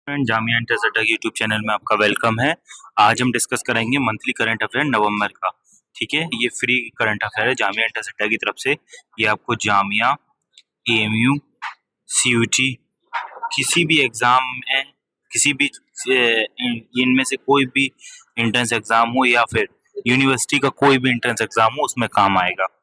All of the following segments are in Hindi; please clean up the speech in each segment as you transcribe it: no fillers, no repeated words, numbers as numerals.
फ्रेंड जामिया इंटर अड्डा यूट्यूब चैनल में आपका वेलकम है। आज हम डिस्कस करेंगे मंथली करंट अफेयर नवंबर का। ठीक है, ये फ्री करंट अफेयर है जामिया इंटर अड्डा की तरफ से। ये आपको जामिया, एएमयू, सीयूटी, किसी भी एग्जाम में, किसी भी इनमें से कोई भी एंट्रेंस एग्जाम हो या फिर यूनिवर्सिटी का कोई भी एंट्रेंस एग्जाम हो, उसमें काम आएगा।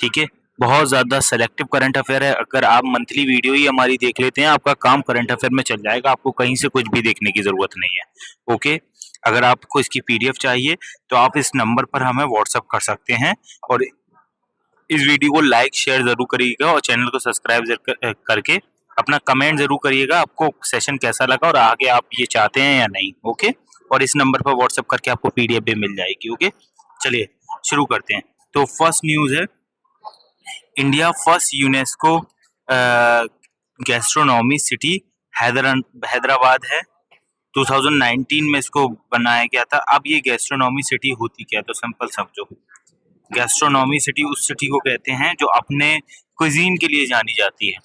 ठीक है, बहुत ज्यादा सेलेक्टिव करंट अफेयर है। अगर आप मंथली वीडियो ही हमारी देख लेते हैं, आपका काम करंट अफेयर में चल जाएगा, आपको कहीं से कुछ भी देखने की जरूरत नहीं है। ओके, अगर आपको इसकी पीडीएफ चाहिए तो आप इस नंबर पर हमें व्हाट्सअप कर सकते हैं। और इस वीडियो को लाइक शेयर जरूर करिएगा और चैनल को सब्सक्राइब करके अपना कमेंट जरूर करिएगा, आपको सेशन कैसा लगा और आगे आप ये चाहते हैं या नहीं। ओके, और इस नंबर पर व्हाट्सअप करके आपको पीडीएफ भी मिल जाएगी। ओके, चलिए शुरू करते हैं। तो फर्स्ट न्यूज है, India first UNESCO gastronomy city Hyderabad है। 2019 में इसको बनाया गया था। अब ये गैस्ट्रोनॉमी सिटी होती क्या है, तो सिंपल समझो, गैस्ट्रोनॉमी सिटी उस सिटी को कहते हैं जो अपने कुजीन के लिए जानी जाती है।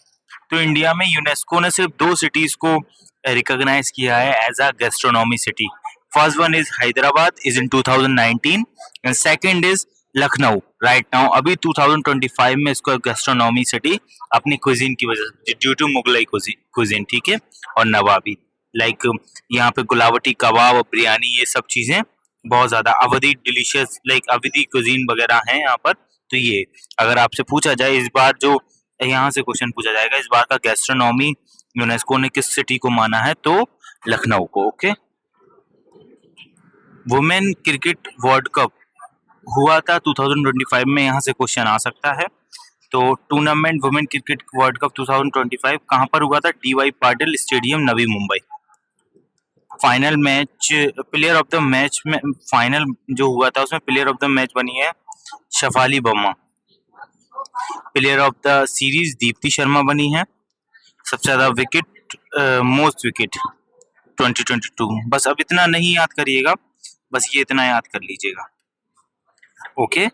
तो इंडिया में यूनेस्को ने सिर्फ दो सिटीज को रिकॉग्नाइज किया है as a gastronomy city. First one is Hyderabad is in 2019 and second is Lucknow right now. अभी 2025 में इसको गैस्ट्रोनॉमी सिटी अपनी कुजीन की वजह से, ड्यू टू मुगलाई कुजीन, ठीक है, और नवाबी, लाइक यहाँ पे गुलावटी कबाब और बिरयानी, ये सब चीजें बहुत ज्यादा, अवधी डिलीशियस, लाइक अवधी कुजीन वगैरह हैं यहाँ पर। तो ये अगर आपसे पूछा जाए इस बार, जो यहाँ से क्वेश्चन पूछा जाएगा, इस बार का गैस्ट्रोनॉमी यूनेस्को ने किस सिटी को माना है, तो लखनऊ को। Okay, women cricket world cup हुआ था 2025 में, यहाँ से क्वेश्चन आ सकता है। तो tournament women cricket world cup 2025 कहाँ पर हुआ था, DY Patil stadium, Navi Mumbai. Final match, player of the match में, फाइनल जो हुआ था उसमें प्लेयर ऑफ द मैच बनी है Shafali Verma. Player of the series Deepti Sharma बनी है। सबसे ज्यादा विकेट, मोस्ट विकेट 2022। बस अब इतना नहीं याद करिएगा, बस ये इतना याद कर लीजिएगा। ओके,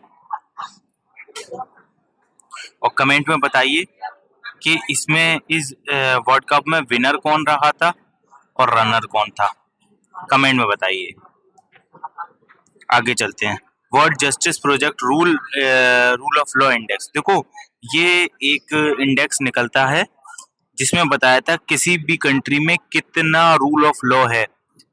और कमेंट में बताइए कि इसमें इस वर्ल्ड कप में विनर कौन रहा था और रनर कौन था, कमेंट में बताइए। आगे चलते हैं। World justice project rule of law index. देखो, ये एक इंडेक्स निकलता है जिसमें बताया था किसी भी कंट्री में कितना रूल ऑफ लॉ है।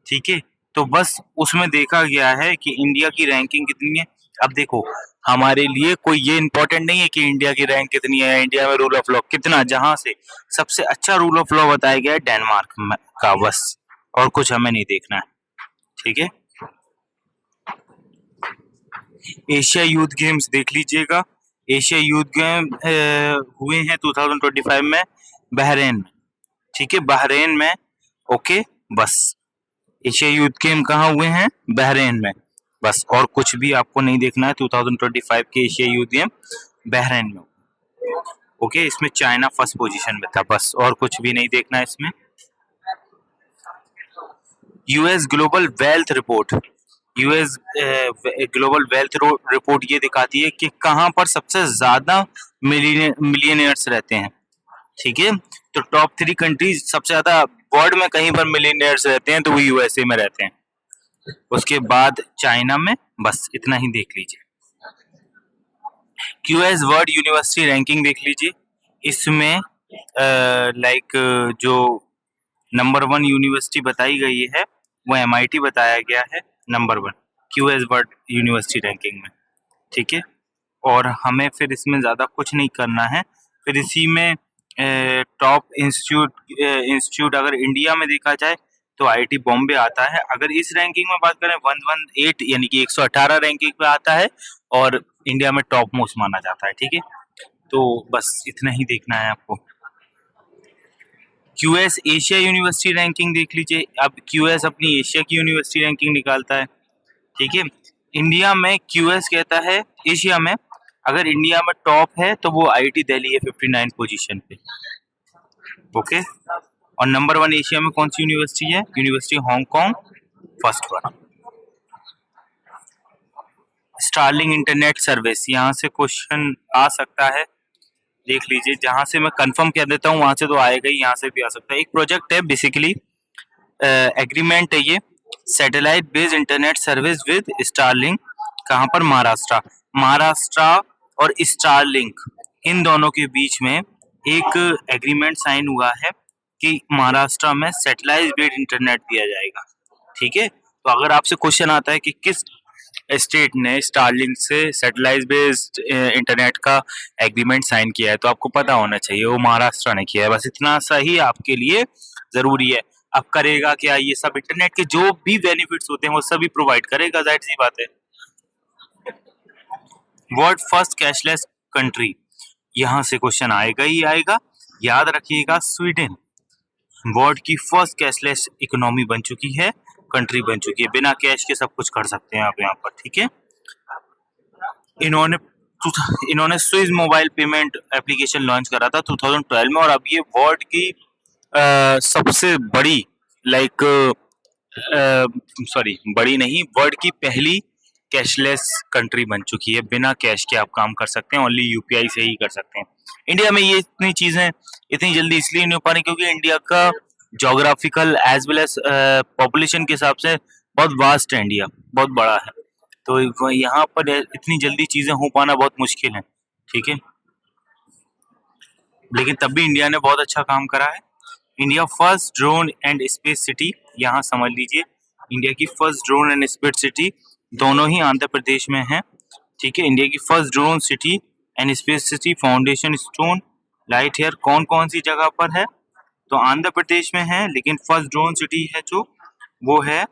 ठीक है, तो बस उसमें देखा गया है कि इंडिया की रैंकिंग कितनी है। अब देखो, हमारे लिए कोई ये इंपॉर्टेंट नहीं है कि इंडिया की रैंक कितनी है, इंडिया में रूल ऑफ लॉ कितना, जहां से सबसे अच्छा रूल ऑफ लॉ बताया गया है डेनमार्क का, बस, और कुछ हमें नहीं देखना है। ठीक है, एशिया यूथ गेम्स देख लीजिएगा। एशिया यूथ गेम हुए हैं 2025 में बहरेन में। ठीक है, बहरेन में। ओके, बस एशिया यूथ गेम कहाँ हुए हैं, बहरेन में, बस, और कुछ भी आपको नहीं देखना है। 2025 के एशिया यूथ गेम बहरेन में। ओके, इसमें चाइना फर्स्ट पोजीशन में था, बस, और कुछ भी नहीं देखना है इसमें। US global wealth report, US global wealth report ये दिखाती है कि कहाँ पर सबसे ज्यादा मिलियनियर्स रहते हैं। ठीक है, तो टॉप 3 कंट्रीज सबसे ज्यादा वर्ल्ड में कहीं पर मिलियनियर्स रहते हैं, तो वो यूएसए में रहते हैं, उसके बाद चाइना में, बस इतना ही देख लीजिए। क्यूएस वर्ल्ड यूनिवर्सिटी रैंकिंग देख लीजिए। इसमें लाइक जो नंबर 1 यूनिवर्सिटी बताई गई है वो एमआईटी बताया गया है number 1 QS world university ranking में। ठीक है, और हमें फिर इसमें ज्यादा कुछ नहीं करना है। फिर इसी में टॉप इंस्टीट्यूट अगर इंडिया में देखा जाए तो आईआईटी बॉम्बे आता है। अगर इस रैंकिंग में बात करें 118 यानी कि 118 रैंकिंग पे आता है और इंडिया में टॉप मोस्ट माना जाता है। ठीक है, तो बस इतना ही देखना है आपको। क्यूएस एशिया यूनिवर्सिटी रैंकिंग देख लीजिए। अब क्यूएस अपनी एशिया की यूनिवर्सिटी रैंकिंग निकालता है। ठीक है, इंडिया में क्यूएस कहता है एशिया में अगर इंडिया में टॉप है तो वो आईआईटी दिल्ली है 59 पोजीशन पे। ओके, और नंबर 1 एशिया में कौन सी यूनिवर्सिटी है, university Hong Kong first one. Starlink internet service, यहाँ से क्वेश्चन आ सकता है, देख लीजिए। जहां से मैं कंफर्म कह देता हूँ वहां से तो आएगा ही, यहाँ से भी आ सकता है। एक प्रोजेक्ट है बेसिकली एग्रीमेंट है ये, satellite based internet service with Starlink. कहाँ पर? महाराष्ट्र। महाराष्ट्र और स्टारलिंक, इन दोनों के बीच में एक एग्रीमेंट साइन हुआ है कि महाराष्ट्र में सैटेलाइट बेस्ड इंटरनेट दिया जाएगा। ठीक है, तो अगर आपसे क्वेश्चन आता है कि किस स्टेट ने स्टारलिंक से सैटेलाइट बेस्ड इंटरनेट का एग्रीमेंट साइन किया है, तो आपको पता होना चाहिए वो महाराष्ट्र ने किया है। बस इतना सा ही आपके लिए जरूरी है। अब करेगा क्या? ये सब इंटरनेट के जो भी बेनिफिट्स होते हैं वो सभी प्रोवाइड करेगा, जाहिर सी बात है। वर्ल्ड फर्स्ट कैशलेस कंट्री, यहाँ से क्वेश्चन आएगा ही आएगा, याद रखिएगा। स्वीडन वर्ल्ड की फर्स्ट कैशलेस इकोनॉमी बन चुकी है, कंट्री बन चुकी है। बिना कैश के सब कुछ कर सकते हैं आप यहाँ पर। ठीक है, इन्होंने Swiss mobile payment application launch करा था 2012 में, और अब ये वर्ल्ड की सबसे बड़ी बड़ी नहीं, वर्ल्ड की पहली कैशलेस कंट्री बन चुकी है। बिना कैश के आप काम कर सकते हैं, ओनली यूपीआई से ही कर सकते हैं। इंडिया में ये इतनी चीजें इतनी जल्दी इसलिए नहीं हो पा रही क्योंकि इंडिया का geographical as well as population के हिसाब से बहुत वास्ट है, इंडिया बहुत बड़ा है, तो यहाँ पर इतनी जल्दी चीजें हो पाना बहुत मुश्किल है। ठीक है, लेकिन तब भी इंडिया ने बहुत अच्छा काम करा है। India first drone and space city, यहाँ समझ लीजिए, इंडिया की first drone and space city दोनों ही आंध्र प्रदेश में है। ठीक है, इंडिया की first drone city and space city foundation stone light here कौन कौन सी जगह पर है? तो आंध्र प्रदेश में है, लेकिन फर्स्ट ड्रोन सिटी है जो वो है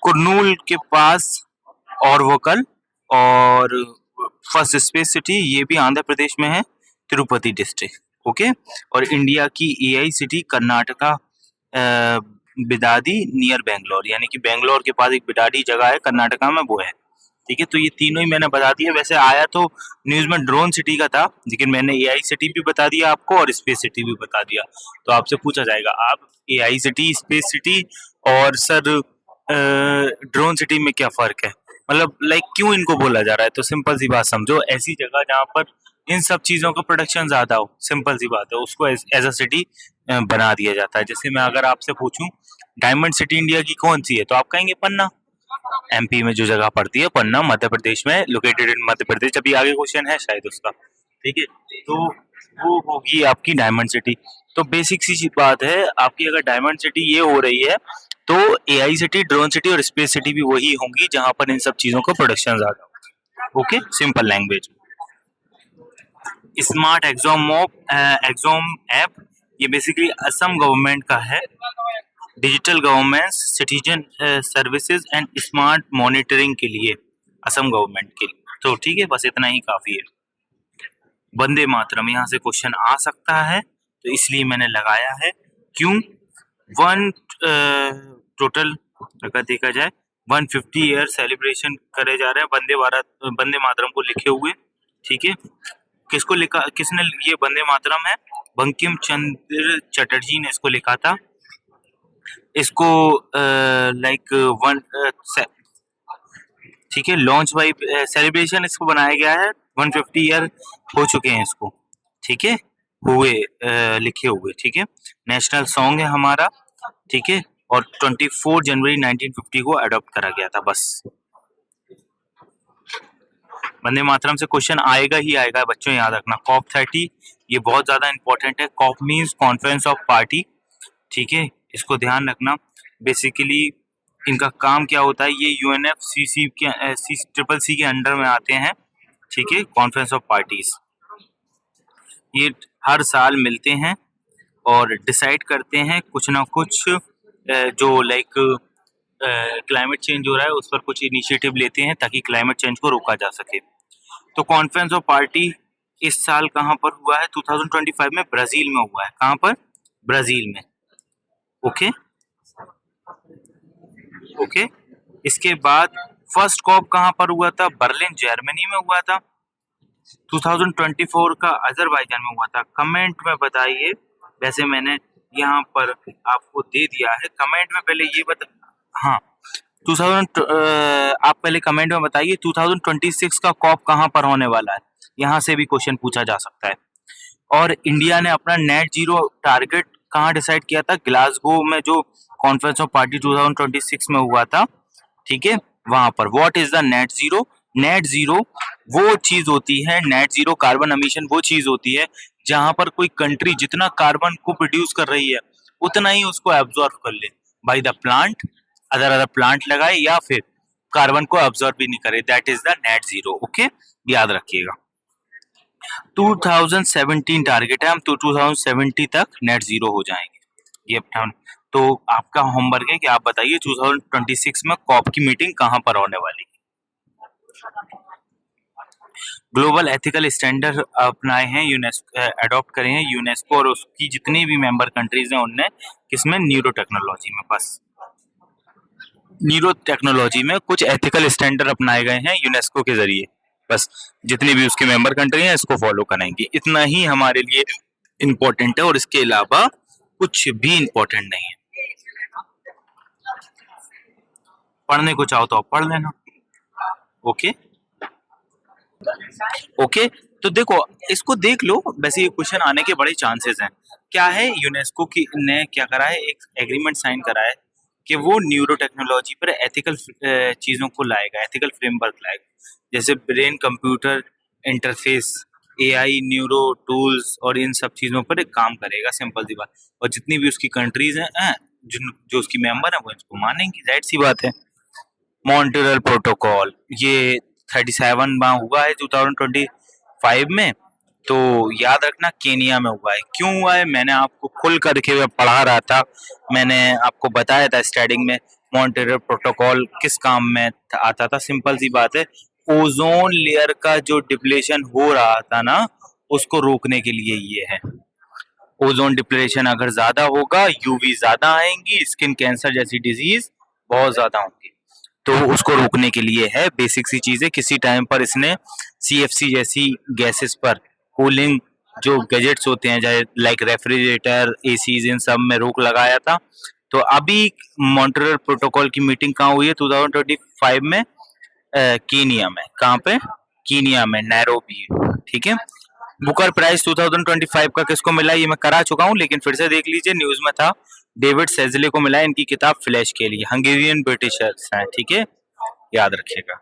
कुर्नूल के पास और वोकल, और फर्स्ट स्पेस सिटी ये भी आंध्र प्रदेश में है, तिरुपति डिस्ट्रिक्ट। ओके, और इंडिया की AI city Karnataka Bidadi near Bangalore, यानी कि बेंगलोर के पास एक बिदादी जगह है कर्नाटका में, वो है। ठीक है, तो ये तीनों ही मैंने बता दिया। वैसे आया तो न्यूज में ड्रोन सिटी का था, लेकिन मैंने एआई सिटी भी बता दिया आपको और स्पेस सिटी भी बता दिया। तो आपसे पूछा जाएगा आप एआई सिटी, स्पेस सिटी और सर ड्रोन सिटी में क्या फर्क है, मतलब क्यों इनको बोला जा रहा है? तो सिंपल सी बात समझो, ऐसी जगह जहाँ पर इन सब चीजों का प्रोडक्शन ज्यादा हो, सिंपल सी बात है, उसको एज अ सिटी बना दिया जाता है। जैसे मैं अगर आपसे पूछूं डायमंड सिटी इंडिया की कौन सी है, तो आप कहेंगे पन्ना। एमपी में जो जगह पड़ती है पन्ना, मध्य प्रदेश में, लोकेटेड इन मध्य प्रदेश। अभी आगे क्वेश्चन है शायद उसका। ठीक है, तो वो होगी आपकी डायमंड सिटी। तो बेसिक सी बात है, आपकी अगर डायमंड सिटी ये हो रही है तो एआई सिटी, ड्रोन सिटी और स्पेस सिटी भी वही होंगी जहां पर इन सब चीजों का प्रोडक्शन ज्यादा होगा। Okay, simple language. Smart exam app, ये बेसिकली असम गवर्नमेंट का है। Digital governance, citizen services and smart monitoring के लिए, असम गवर्नमेंट के लिए। तो ठीक है, बस इतना ही काफी है। वंदे मातरम, यहाँ से क्वेश्चन आ सकता है, तो इसलिए मैंने लगाया है। क्यों? टोटल अगर देखा जाए 150 ईयर सेलिब्रेशन करे जा रहे हैं वंदे मातरम को लिखे हुए। ठीक है, किसको लिखा, किसने ये वंदे मातरम है? बंकिम चंद्र चटर्जी ने इसको लिखा था। इसको ठीक है, लॉन्च बाई सेलिब्रेशन इसको बनाया गया है, 150 ईयर हो चुके हैं इसको। ठीक है, हुए लिखे हुए। ठीक है, नेशनल सॉन्ग है हमारा। ठीक है, और 24 जनवरी 1950 को अडॉप्ट करा गया था। बस वंदे मातरम से क्वेश्चन आएगा ही आएगा बच्चों, याद रखना। कॉप 30 ये बहुत ज्यादा इंपॉर्टेंट है। COP means conference of party. ठीक है, इसको ध्यान रखना। बेसिकली इनका काम क्या होता है, ये यूएनएफसीसी के CCC के अंडर में आते हैं। ठीक है, कॉन्फ्रेंस ऑफ पार्टीज, ये हर साल मिलते हैं और डिसाइड करते हैं कुछ ना कुछ, जो क्लाइमेट चेंज हो रहा है उस पर कुछ इनिशिएटिव लेते हैं ताकि क्लाइमेट चेंज को रोका जा सके। तो कॉन्फ्रेंस ऑफ पार्टी इस साल कहाँ पर हुआ है? 2025 में ब्राजील में हुआ है। कहाँ पर? ब्राजील में। ओके, इसके बाद फर्स्ट कॉप कहाँ पर हुआ था? बर्लिन जर्मनी में हुआ था। 2024 का अजरबैजान में हुआ था। कमेंट में बताइए, वैसे मैंने यहाँ पर आपको दे दिया है, कमेंट में पहले ये हाँ, 2000 आप पहले कमेंट में बताइए 2026 का कॉप कहाँ पर होने वाला है, यहाँ से भी क्वेश्चन पूछा जा सकता है। और इंडिया ने अपना नेट जीरो टारगेट कहाँ डिसाइड किया था? ग्लासगो में जो कॉन्फ्रेंस ऑफ पार्टी 2026 में हुआ था, ठीक है, वहां पर। What is the net zero? Net zero वो चीज होती है, नेट जीरो कार्बन एमिशन वो चीज होती है जहां पर कोई कंट्री जितना कार्बन को प्रोड्यूस कर रही है उतना ही उसको एब्जॉर्ब कर ले by the plant, other other plant लगाए या फिर कार्बन को एब्जॉर्ब भी नहीं करे, that is the net zero. Okay, याद रखिएगा। 2017 टारगेट है, हम तो 2070 तक नेट जीरो हो जाएंगे ये अपना। तो आपका होमवर्क है कि आप बताइए 2026 में कॉप की मीटिंग कहां पर होने वाली है? ग्लोबल एथिकल स्टैंडर्ड अपनाए हैं, यूनेस्को अडॉप्ट करे हैं यूनेस्को और उसकी जितनी भी मेंबर कंट्रीज हैं उनने, किसमें? न्यूरो टेक्नोलॉजी में। बस न्यूरो टेक्नोलॉजी में कुछ एथिकल स्टैंडर्ड अपनाए गए हैं यूनेस्को के जरिए, बस जितनी भी उसकी मेंबर कंट्री हैं इसको फॉलो करेंगे, इतना ही हमारे लिए इम्पोर्टेंट है और इसके अलावा कुछ भी इम्पोर्टेंट नहीं है। पढ़ने को चाहो तो आप पढ़ लेना। ओके ओके, तो देखो इसको देख लो, वैसे ये क्वेश्चन आने के बड़े चांसेस हैं। क्या है, यूनेस्को की ने क्या करा है, एक एग्रीमेंट साइन करा है कि वो न्यूरो टेक्नोलॉजी पर एथिकल चीजों को लाएगा, एथिकल फ्रेमवर्क लाएगा, जैसे brain computer interface, AI, neuro tools और इन सब चीजों पर एक काम करेगा, सिंपल सी बात। और जितनी भी उसकी कंट्रीज हैं जो उसकी मेंबर है वो इसको मानेंगी, जाहिर सी बात है। मॉन्ट्रियल प्रोटोकॉल ये 37 में हुआ है 2025 में, तो याद रखना केनिया में हुआ है। क्यों हुआ है मैंने आपको खुल करके पढ़ा रहा था, मैंने आपको बताया था स्टार्टिंग में। मॉन्ट्रियल प्रोटोकॉल किस काम में आता था? सिंपल सी बात है, ओजोन लेयर का जो डिप्लेशन हो रहा था ना, उसको रोकने के लिए ये है। ओजोन डिप्लेशन अगर ज्यादा होगा, यूवी ज्यादा आएंगी, स्किन कैंसर जैसी डिजीज बहुत ज्यादा होंगी, तो उसको रोकने के लिए है। बेसिक सी चीजें, किसी टाइम पर इसने सीएफसी जैसी गैसेस पर कूलिंग जो गैजेट्स होते हैं, चाहे लाइक रेफ्रिजरेटर, एसीज, इन सब में रोक लगाया था। तो अभी मॉन्ट्रियल प्रोटोकॉल की मीटिंग कहाँ हुई है 2025 में? कीनिया में। कहाँ पे? कीनिया में, नैरोबी, ठीक है। बुकर प्राइज 2025 का किसको मिला? ये मैं करा चुका हूँ लेकिन फिर से देख लीजिए, न्यूज में था, डेविड सेजले को मिला है इनकी किताब फ्लैश के लिए। हंगेरियन ब्रिटिशर्स हैं, ठीक है, याद रखिएगा।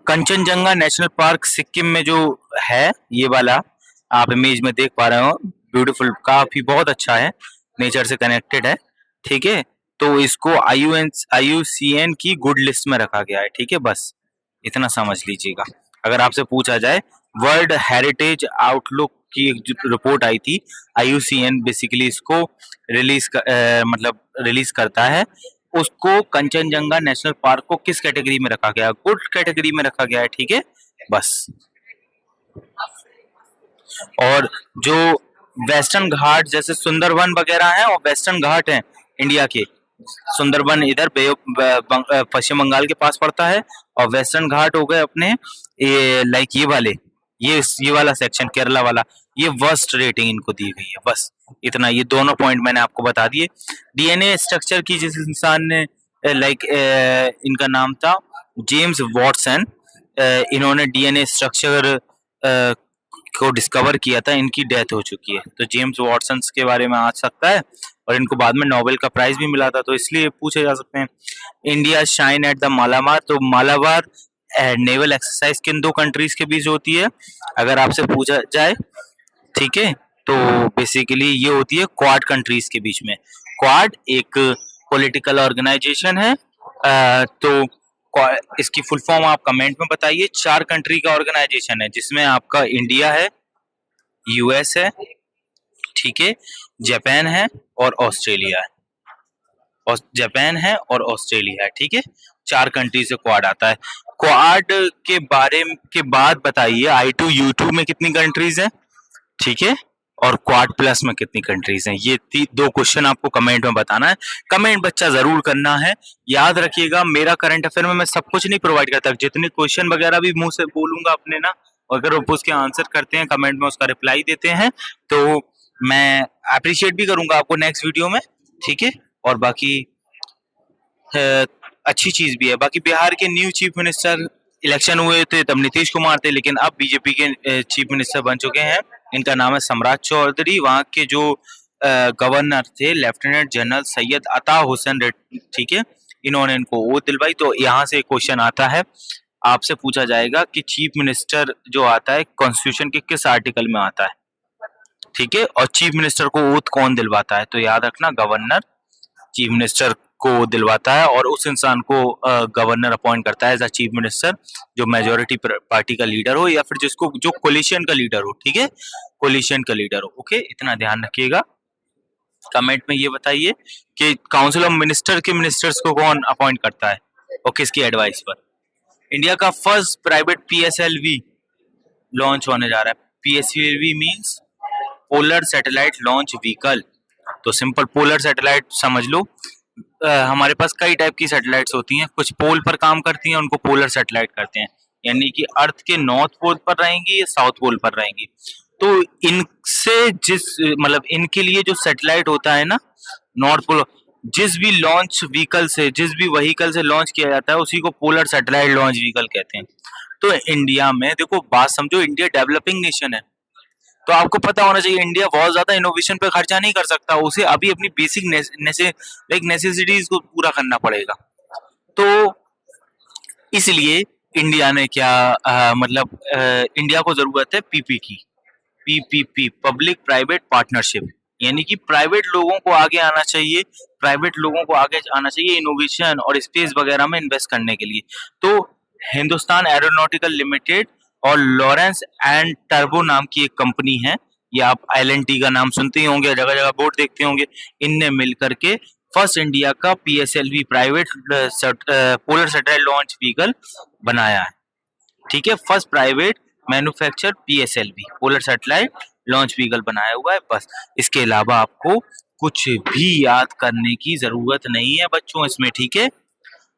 कंचनजंगा नेशनल पार्क सिक्किम में जो है, ये वाला आप इमेज में देख पा रहे हो, ब्यूटीफुल, काफी बहुत अच्छा है, नेचर से कनेक्टेड है, ठीक है। तो इसको IUCN की गुड लिस्ट में रखा गया है, ठीक है, बस इतना समझ लीजिएगा। अगर आपसे पूछा जाए, वर्ल्ड हेरिटेज आउटलुक की एक जो रिपोर्ट आई थी, IUCN बेसिकली इसको मतलब रिलीज करता है, उसको कंचनजंगा नेशनल पार्क को किस कैटेगरी में रखा गया? गुड कैटेगरी में रखा गया है, ठीक है, बस। और जो वेस्टर्न घाट जैसे सुंदरवन वगैरह हैं, और वेस्टर्न घाट हैं इंडिया के, सुंदरबन इधर पश्चिम बंगाल के पास पड़ता है, और वेस्टर्न घाट हो गए अपने ये लाइक ये वाले, ये वाला सेक्शन केरला वाला, ये वर्स्ट रेटिंग इनको दी गई है, बस इतना। ये दोनों पॉइंट मैंने आपको बता दिए। डीएनए स्ट्रक्चर की जिस इंसान ने लाइक इनका नाम था जेम्स वॉटसन, इन्होंने डीएनए स्ट्रक्चर को डिस्कवर किया था, इनकी डेथ हो चुकी है। तो जेम्स वॉटसन के बारे में आ सकता है, और इनको बाद में नोबेल का प्राइज भी मिला था, तो इसलिए पूछे जा सकते हैं। India shine at the Malabar, तो मालाबार नेवल एक्सरसाइज किन दो कंट्रीज के बीच होती है अगर आपसे पूछा जाए, ठीक है, तो बेसिकली ये होती है क्वाड कंट्रीज के बीच में। क्वाड एक पॉलिटिकल ऑर्गेनाइजेशन है, तो इसकी फुल फॉर्म आप कमेंट में बताइए। 4 कंट्री का ऑर्गेनाइजेशन है जिसमें आपका इंडिया है, यूएस है, ठीक है, जापान है और ऑस्ट्रेलिया है, और जापान है और ऑस्ट्रेलिया है, ठीक है, 4 कंट्री से क्वाड आता है। क्वाड के बारे के बाद बताइए I2U2 में कितनी कंट्रीज हैं, ठीक है, और क्वाड प्लस में कितनी कंट्रीज हैं? ये 2 क्वेश्चन आपको कमेंट में बताना है। कमेंट बच्चा जरूर करना है। याद रखिएगा, मेरा करंट अफेयर में मैं सब कुछ नहीं प्रोवाइड करता, जितने क्वेश्चन वगैरह भी मुंह से बोलूंगा अपने ना, अगर वो उसके आंसर करते हैं कमेंट में, उसका रिप्लाई देते हैं, तो मैं अप्रिशिएट भी करूंगा आपको नेक्स्ट वीडियो में, ठीक है। और बाकी अच्छी चीज भी है। बाकी बिहार के न्यू चीफ मिनिस्टर इलेक्शन हुए थे तब नीतीश कुमार थे, लेकिन अब बीजेपी के चीफ मिनिस्टर बन चुके हैं इनका नाम है सम्राट चौधरी। वहाँ के जो गवर्नर थे लेफ्टिनेंट जनरल सैयद अता हुसैन रेड्डी, ठीक है, इन्होंने इनको ओथ दिलवाई। तो यहाँ से क्वेश्चन आता है, आपसे पूछा जाएगा कि चीफ मिनिस्टर जो आता है कॉन्स्टिट्यूशन के किस आर्टिकल में आता है, ठीक है, और चीफ मिनिस्टर को ओथ कौन दिलवाता है? तो याद रखना, गवर्नर चीफ मिनिस्टर को दिलवाता है और उस इंसान को गवर्नर अपॉइंट करता है एज अ चीफ मिनिस्टर, जो मेजोरिटी पार्टी का लीडर हो या फिर जिसको जो कोलिशन का लीडर हो, ठीक है, कोलिशन का लीडर हो। ओके, इतना ध्यान रखिएगा। कमेंट में ये बताइए कि काउंसिल ऑफ मिनिस्टर के मिनिस्टर्स को कौन अपॉइंट करता है और किसकी एडवाइस पर? इंडिया का फर्स्ट प्राइवेट पीएसएलवी लॉन्च होने जा रहा है। PSLV means polar satellite launch vehicle. तो सिंपल पोलर सैटेलाइट समझ लो। हमारे पास कई टाइप की सैटेलाइट्स होती हैं, कुछ पोल पर काम करती हैं, उनको पोलर सैटेलाइट करते हैं, यानी कि अर्थ के नॉर्थ पोल पर रहेंगी या साउथ पोल पर रहेंगी। तो इनसे जिस मतलब इनके लिए जो सैटेलाइट होता है ना, नॉर्थ पोल, जिस भी लॉन्च व्हीकल से, जिस भी व्हीकल से लॉन्च किया जाता है उसी को पोलर सैटेलाइट लॉन्च व्हीकल कहते हैं। तो इंडिया में देखो, बात समझो, इंडिया डेवलपिंग नेशन है, तो आपको पता होना चाहिए इंडिया बहुत ज्यादा इनोवेशन पे खर्चा नहीं कर सकता, उसे अभी अपनी बेसिक नेसेसिटीज को पूरा करना पड़ेगा। तो इसलिए इंडिया ने क्या मतलब इंडिया को जरूरत है पीपी की, पीपीपी, पब्लिक प्राइवेट पार्टनरशिप, यानी कि प्राइवेट लोगों को आगे आना चाहिए, प्राइवेट लोगों को आगे आना चाहिए इनोवेशन और स्पेस वगैरह में इन्वेस्ट करने के लिए। तो हिंदुस्तान एरोनॉटिकल लिमिटेड और लॉरेंस एंड टर्बो नाम की एक कंपनी है, ये आप LNT का नाम सुनते ही होंगे, जगह जगह बोर्ड देखते होंगे, इनने मिलकर के फर्स्ट इंडिया का PSLV private polar satellite launch vehicle बनाया है, ठीक है, first private manufacture PSLV polar satellite launch vehicle बनाया हुआ है। बस इसके अलावा आपको कुछ भी याद करने की जरूरत नहीं है बच्चों इसमें, ठीक है।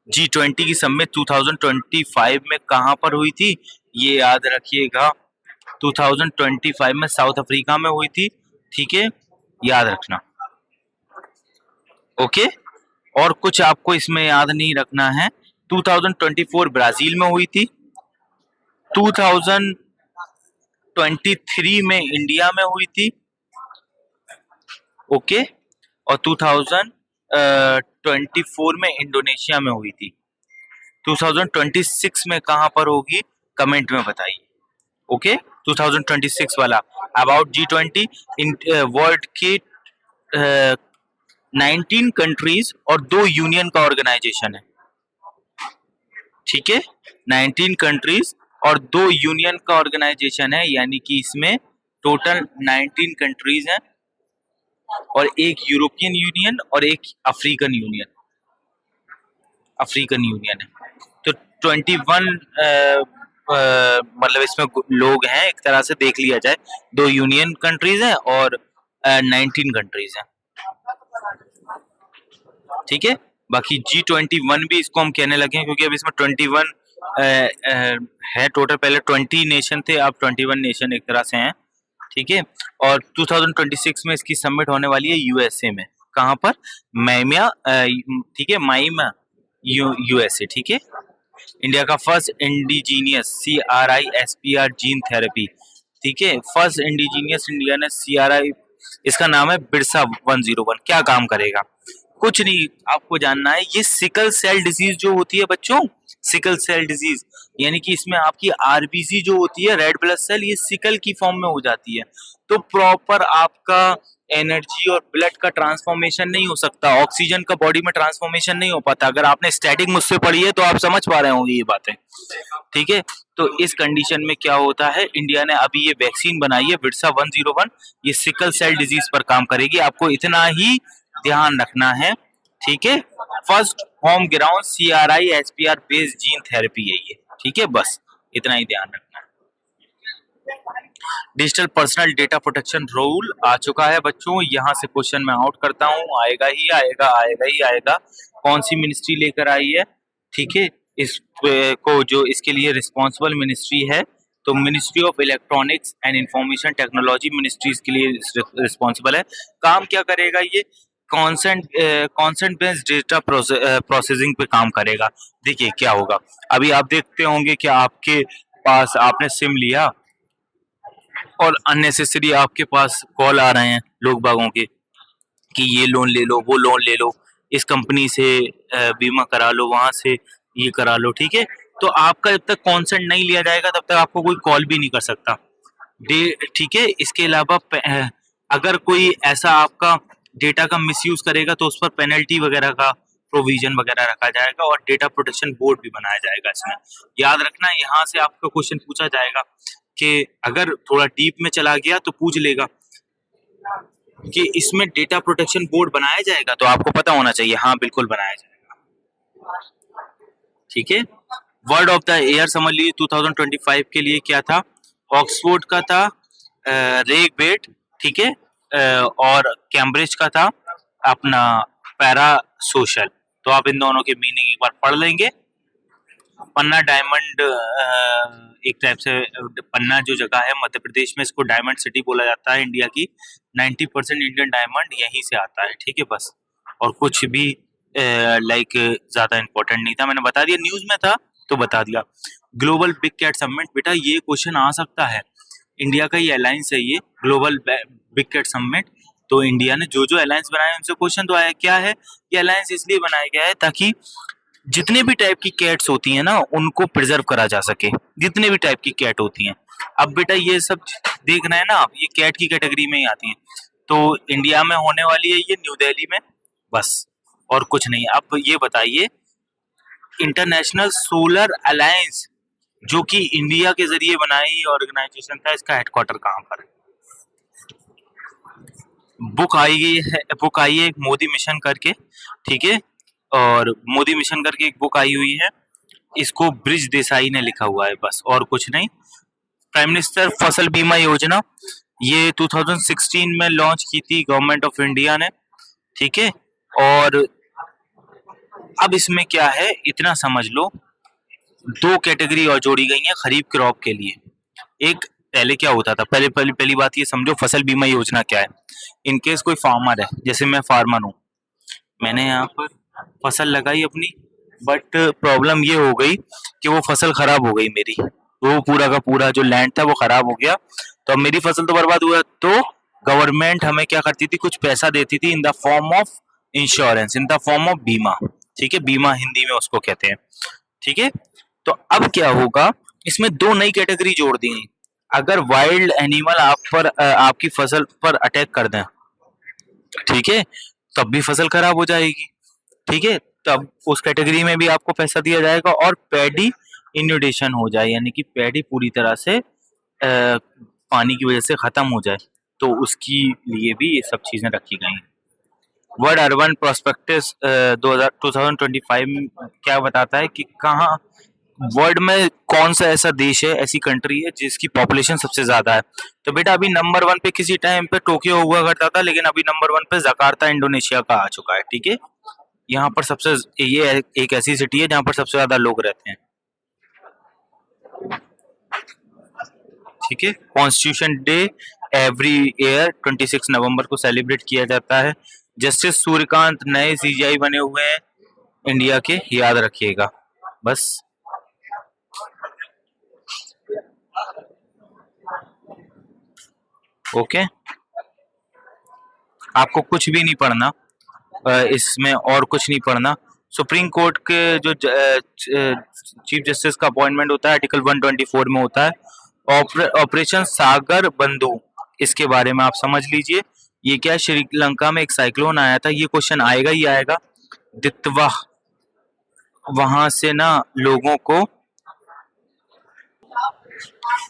G20 की समिट 2025 में कहां पर हुई थी, ये याद रखिएगा, 2025 में साउथ अफ्रीका में हुई थी, ठीक है, याद रखना। ओके, और कुछ आपको इसमें याद नहीं रखना है। 2024 ब्राजील में हुई थी, 2023 में इंडिया में हुई थी, ओके, और 2024 में इंडोनेशिया में हुई थी। 2026 में कहां पर होगी, कमेंट में बताइए। ओके, 2026 वाला अबाउट G20 इन वर्ल्ड के 19 कंट्रीज और 2 यूनियन का ऑर्गेनाइजेशन है, ठीक है, 19 कंट्रीज और 2 यूनियन का ऑर्गेनाइजेशन है, यानी कि इसमें टोटल 19 कंट्रीज हैं और एक यूरोपियन यूनियन और एक अफ्रीकन यूनियन, है। तो 21 मतलब इसमें लोग हैं, एक तरह से देख लिया जाए, 2 यूनियन कंट्रीज हैं और 19 कंट्रीज हैं, ठीक है। बाकी G21 भी इसको हम कहने लगे हैं क्योंकि अब इसमें 21 है टोटल, पहले 20 नेशन थे, अब 21 नेशन एक तरह से हैं, ठीक है। और 2026 में इसकी समिट होने वाली है USA में, कहां पर, माइमा, ठीक है, माइमा USA, ठीक है। इंडिया का first indigenous CRISPR gene therapy, ठीक है, फर्स्ट इंडिजीनियस इंडिया ने CRI, इसका नाम है बिरसा 101। क्या काम करेगा, कुछ नहीं, आपको जानना है, ये सिकल सेल डिजीज जो होती है बच्चों, सिकल सेल डिजीज, यानी कि इसमें आपकी RBC जो होती है, रेड ब्लड सेल, ये सिकल की फॉर्म में हो जाती है, तो प्रॉपर आपका एनर्जी और ब्लड का ट्रांसफॉर्मेशन नहीं हो सकता, ऑक्सीजन का बॉडी में ट्रांसफॉर्मेशन नहीं हो पाता। अगर आपने स्टैटिक मुझसे पढ़ी है तो आप समझ पा रहे होंगे ये बातें, ठीक है। तो इस कंडीशन में क्या होता है, इंडिया ने अभी ये वैक्सीन बनाई है बिरसा 101, ये सिकल सेल डिजीज पर काम करेगी, आपको इतना ही ध्यान रखना है, ठीक है। First home ground CRISPR based gene therapy है ये, ठीक है, बस इतना ही ध्यान रखना है। Digital personal data protection rule आ चुका है बच्चों, यहाँ से क्वेश्चन मैं आउट करता हूँ, आएगा ही आएगा, आएगा ही आएगा। कौन सी मिनिस्ट्री लेकर आई है, ठीक है, इस को जो इसके लिए रिस्पॉन्सिबल मिनिस्ट्री है, तो ministry of electronics and information technology ministry इसके लिए रिस्पॉन्सिबल है। काम क्या करेगा ये, कॉन्सेंट बेस्ड डेटा प्रोसेसिंग पे काम करेगा। देखिए क्या होगा, अभी आप देखते होंगे कि आपके पास, आपने सिम लिया और अननेसेसरी आपके पास कॉल आ रहे हैं लोग बागों के कि ये लोन ले लो, वो लोन ले लो, इस कंपनी से बीमा करा लो, वहां से ये करा लो, ठीक है। तो आपका जब तक कॉन्सेंट नहीं लिया जाएगा तब तक आपको कोई कॉल भी नहीं कर सकता। ठीक है। इसके अलावा अगर कोई ऐसा आपका डेटा का मिसयूज करेगा तो उस पर पेनल्टी वगैरह का प्रोविजन वगैरह रखा जाएगा और डेटा प्रोटेक्शन बोर्ड भी बनाया जाएगा। इसमें याद रखना, यहाँ से आपका क्वेश्चन पूछा जाएगा कि अगर थोड़ा डीप में चला गया तो पूछ लेगा कि इसमें डेटा प्रोटेक्शन बोर्ड बनाया जाएगा, तो आपको पता होना चाहिए हाँ बिल्कुल बनाया जाएगा। ठीक है। वर्ड ऑफ द ईयर समझ लीजिए 2025 के लिए क्या था, ऑक्सफोर्ड का था रेग बेट, ठीक है, और कैम्ब्रिज का था अपना पैरा सोशल। तो आप इन दोनों के मीनिंग एक बार पढ़ लेंगे। पन्ना डायमंड एक टाइप से, पन्ना जो जगह है मध्य प्रदेश में, इसको डायमंड सिटी बोला जाता है इंडिया की। 90% इंडियन डायमंड यहीं से आता है, ठीक है बस। और कुछ भी लाइक ज्यादा इंपॉर्टेंट नहीं था, मैंने बता दिया, न्यूज में था तो बता दिया। ग्लोबल बिग कैट समिट, बेटा ये क्वेश्चन आ सकता है, इंडिया का ये अलायंस है, ये ग्लोबल बिग कैट समिट। तो इंडिया ने जो जो अलायंस बनाए उनसे क्वेश्चन तो आया, क्या है ये अलायंस इसलिए बनाया गया है ताकि जितने भी टाइप की कैट्स होती हैं ना उनको प्रिजर्व करा जा सके, जितने भी टाइप की कैट होती हैं। अब बेटा ये सब देखना है ना आप, ये कैट की कैटेगरी में ही आती हैं। तो इंडिया में होने वाली है ये न्यू दिल्ली में, बस और कुछ नहीं। अब ये बताइए, इंटरनेशनल सोलर अलायंस जो कि इंडिया के जरिए बनाई ऑर्गेनाइजेशन था, इसका हेडक्वार्टर कहाँ पर है? बुक आई है एक मोदी मिशन करके, ठीक है, और मोदी मिशन करके एक बुक आई हुई है, इसको ब्रिज देसाई ने लिखा हुआ है, बस और कुछ नहीं। प्राइम मिनिस्टर फसल बीमा योजना ये 2016 में लॉन्च की थी गवर्नमेंट ऑफ इंडिया ने, ठीक है। और अब इसमें क्या है इतना समझ लो, दो कैटेगरी और जोड़ी गई हैं खरीफ क्रॉप के लिए। एक पहले क्या होता था, पहली बात ये समझो फसल बीमा योजना क्या है। इनकेस कोई फार्मर है, जैसे मैं फार्मर हूँ, मैंने यहाँ पर फसल लगाई अपनी, बट प्रॉब्लम ये हो गई कि वो फसल खराब हो गई मेरी, वो पूरा का पूरा जो लैंड था वो खराब हो गया, तो अब मेरी फसल तो बर्बाद हुआ। तो गवर्नमेंट हमें क्या करती थी, कुछ पैसा देती थी in the form of insurance, in the form of बीमा, ठीक है, बीमा हिंदी में उसको कहते हैं, ठीक है। तो अब क्या होगा, इसमें दो नई कैटेगरी जोड़ दी गई। अगर वाइल्ड एनिमल आप पर आपकी फसल पर अटैक कर दें, ठीक है, तब भी फसल खराब हो जाएगी, ठीक है, तब उस कैटेगरी में भी आपको पैसा दिया जाएगा। और पैडी इन्यूडेशन हो जाए, यानी कि पैडी पूरी तरह से पानी की वजह से खत्म हो जाए, तो उसकी लिए भी ये सब चीजें रखी गई हैं। वर्ल्ड अर्बन प्रोस्पेक्टस 2025 में क्या बताता है कि कहाँ वर्ल्ड में कौन सा ऐसा देश है, ऐसी कंट्री है जिसकी पॉपुलेशन सबसे ज्यादा है। तो बेटा अभी नंबर 1 पे किसी टाइम पे टोक्यो हुआ करता था, लेकिन अभी नंबर 1 पे जकार्ता इंडोनेशिया का आ चुका है, ठीक है। यहाँ पर सबसे, ये एक ऐसी सिटी है जहाँ पर सबसे ज्यादा लोग रहते हैं, ठीक है। कॉन्स्टिट्यूशन डे एवरी ईयर 26 नवंबर को सेलिब्रेट किया जाता है। जस्टिस सूर्यकांत नए सीजीआई बने हुए हैं इंडिया के, याद रखिएगा बस। ओके, आपको कुछ भी नहीं पढ़ना इसमें, और कुछ नहीं पढ़ना। सुप्रीम कोर्ट के जो चीफ जस्टिस का अपॉइंटमेंट होता है आर्टिकल 124 में होता है। ऑपरेशन सागर बंधु, इसके बारे में आप समझ लीजिए। ये क्या, श्रीलंका में एक साइक्लोन आया था, ये क्वेश्चन आएगा ही आएगा। दितवा, वहां से ना लोगों को,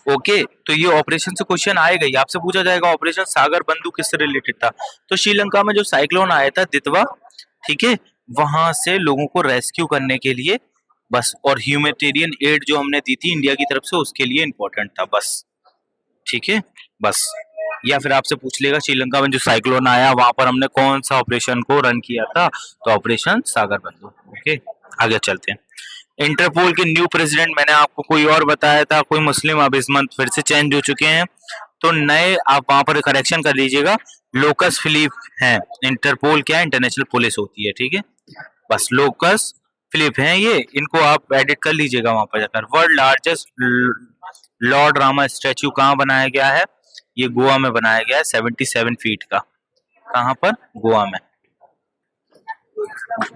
ओके, तो ये ऑपरेशन से क्वेश्चन आएगा ही, आपसे पूछा जाएगा ऑपरेशन सागर बंधु किससे रिलेटेड था। तो श्रीलंका में जो साइक्लोन आया था दितवा, ठीक है, वहां से लोगों को रेस्क्यू करने के लिए बस, और ह्यूमैनिटेरियन एड जो हमने दी थी इंडिया की तरफ से उसके लिए इंपॉर्टेंट था, बस, ठीक है बस। या फिर आपसे पूछ लेगा श्रीलंका में जो साइक्लोन आया वहां पर हमने कौन सा ऑपरेशन को रन किया था, तो ऑपरेशन सागर बंधु। ओके, आगे चलते हैं। इंटरपोल के न्यू प्रेसिडेंट मैंने आपको कोई और बताया था, कोई मुस्लिम, अब इस मंथ फिर से चेंज हो चुके हैं, तो नए आप वहां पर करेक्शन कर लीजिएगा, लोकस फिलिप हैं। इंटरपोल क्या है, इंटरनेशनल पुलिस होती है, ठीक है, बस लोकस फिलिप हैं ये, इनको आप एडिट कर लीजिएगा वहां पर जाकर। World largest Lord Rama statue कहाँ बनाया गया है, ये गोवा में बनाया गया है, 77 फीट का। कहाँ पर? गोवा में।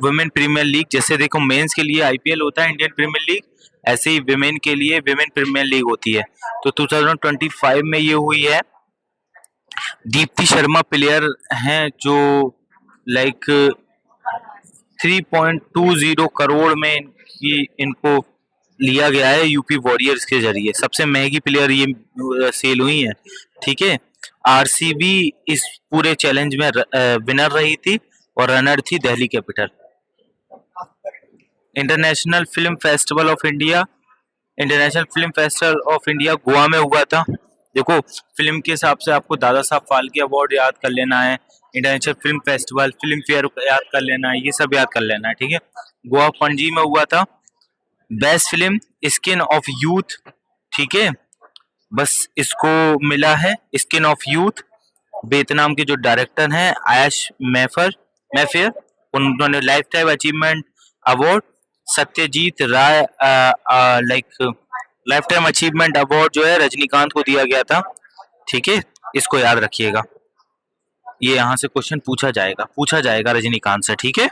वुमेन प्रीमियर लीग, जैसे देखो मेंस के लिए आईपीएल होता है इंडियन प्रीमियर लीग, ऐसे ही विमेन के लिए विमेन प्रीमियर लीग होती है। तो 2025 में ये हुई है। दीप्ति शर्मा प्लेयर हैं जो लाइक 3.20 करोड़ में इनको लिया गया है यूपी वॉरियर्स के जरिए। सबसे महंगी प्लेयर ये सेल हुई है। ठीक है। आरसीबी इस पूरे चैलेंज में विनर रही थी और रनर थी Delhi capital. International film festival of India, international film festival of India Goa में हुआ था। देखो फिल्म के हिसाब से आपको दादा साहब फाल्के अवार्ड याद कर लेना है, international film festival, film fair याद कर लेना है, ये सब याद कर लेना है। ठीक है। गोवा पणजी में हुआ था। Best film skin of youth. ठीक है। बस इसको मिला है स्किन ऑफ यूथ। वियतनाम के जो डायरेक्टर हैं आयश मैफेयर, उन्होंने lifetime achievement award. Satyajit Ray like lifetime achievement award जो है रजनीकांत को दिया गया था। ठीक है। इसको याद रखिएगा, ये यहाँ से क्वेश्चन पूछा जाएगा रजनीकांत से। ठीक है।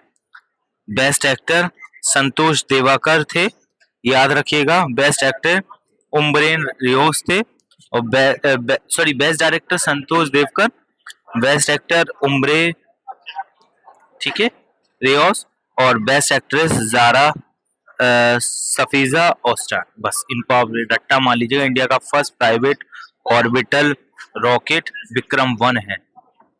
बेस्ट एक्टर संतोष देवाकर थे, याद रखिएगा। बेस्ट एक्टर उम्ब्रेन रियोस थे। और बेस्ट डायरेक्टर संतोष देवकर, बेस्ट एक्टर उम्ब्रे, ठीक है, रियोस, और बेस्ट एक्ट्रेस जारा सफीजा ओस्टा। बस इनको आप रट्टा मान लीजिएगा। इंडिया का फर्स्ट प्राइवेट ऑर्बिटल रॉकेट विक्रम-1 है।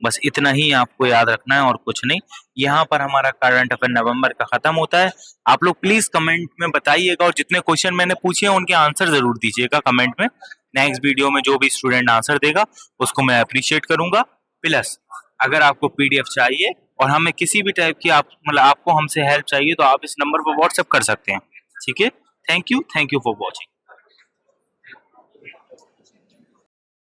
बस इतना ही आपको याद रखना है और कुछ नहीं। यहाँ पर हमारा करंट अफेयर नवंबर का खत्म होता है। आप लोग प्लीज कमेंट में बताइएगा और जितने क्वेश्चन मैंने पूछे हैं उनके आंसर जरूर दीजिएगा कमेंट में। नेक्स्ट वीडियो में जो भी स्टूडेंट आंसर देगा उसको मैं अप्रिशिएट करूंगा। प्लस अगर आपको पीडीएफ चाहिए और हमें किसी भी टाइप की आपको हमसे हेल्प चाहिए तो आप इस नंबर पर व्हाट्सएप कर सकते हैं। ठीक है। Thank you for watching.